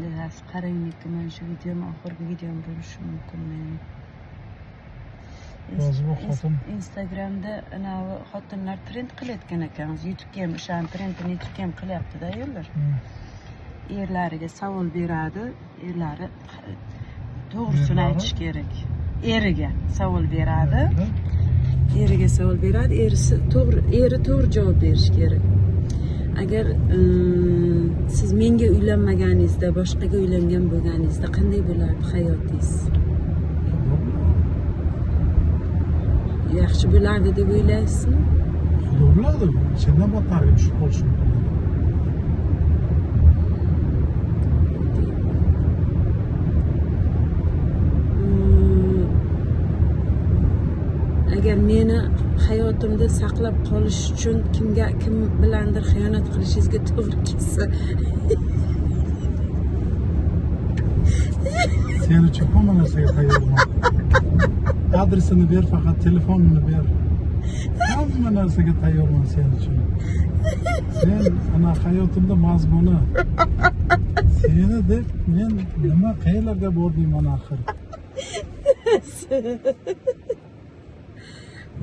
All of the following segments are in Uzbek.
Lehas qarangki, mana shu videom oxirgi videom bo'lishi mumkinmi? Yozib xotin. Instagramda anavi xotinlar trend qilayotgan ekanmiz. YouTube'ga ham o'sha trendini YouTube'ga ham qilyapti-da ayollar. Erlariga savol beradi, erlari to'g'risini aytish kerak. Eriga savol beradi. Eriga savol beradi, eri to'g'ri javob berish kerak. Agar siz menga uylanmaganingizda, boshqaga uylangan bo'lganingizda qanday bo'lardi hayotingiz? Yaxshi bo'lardi deb o'ylaysizmi? Bo'ladi. Sendan battarga tushib qolish mumkin. Agar meni hayotimda saqlab qolish uchun kim bilandir xiyonat qilishingizga to'g'ri kelsa, sen uchun hamma narsaga tayyorman. Adresini ber, faqat telefonini ber. Hamma narsaga tayyorman sen uchun. Sen ana hayotimda mazmuni. Seni deb men nima qayerlarga bordingman axir?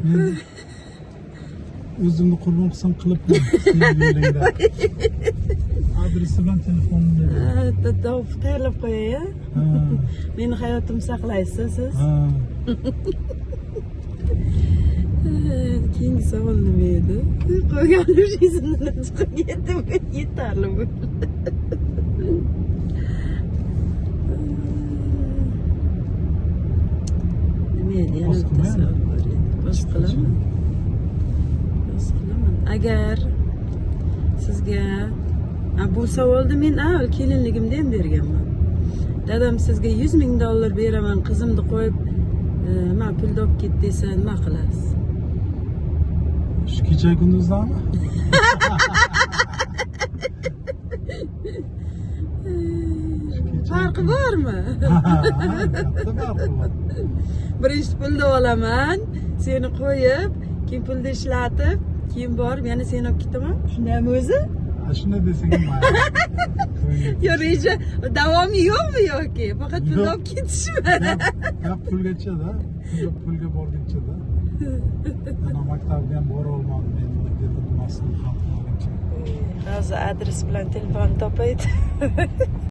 Men o'zimni qurbon qilsam qilibman sening yo'lingda. Adresi bilan telefonini ber. Topib tayyorlab qo'yay-a? Meni hayotimni saqlaysiz siz? Keyingi savol nima edi? Qolgan ishingizdan chiqib ketdim, yetarli bo'ldi. Nima edi? Yana bitta savol bor edi. Bos qilaman. Agar sizga bu savolni men avval kelinligimda ham berganman. Dadam sizga $100,000 beraman, qizimni qo'yib, men pulni olib ket desa, nima qilasiz? Shu kecha kunduzdami? Farqi bormi? Katta farqi bor. Birinchi pulni olaman, seni qo'yib, keyin pulni ishlatib, keyin borib yana seni olib ketaman. Shundaymi o'zi? Shunday desang ham mayli. Yo, reja davomi yo'qmi yoki faqat pulni olib ketishmi? Gap pulgacha-da, pulga borguncha-da. Ana maktabga ham bora olmadim men, dedi nimasini ham qilguncha. Hozir adres bilan telefon topaydi.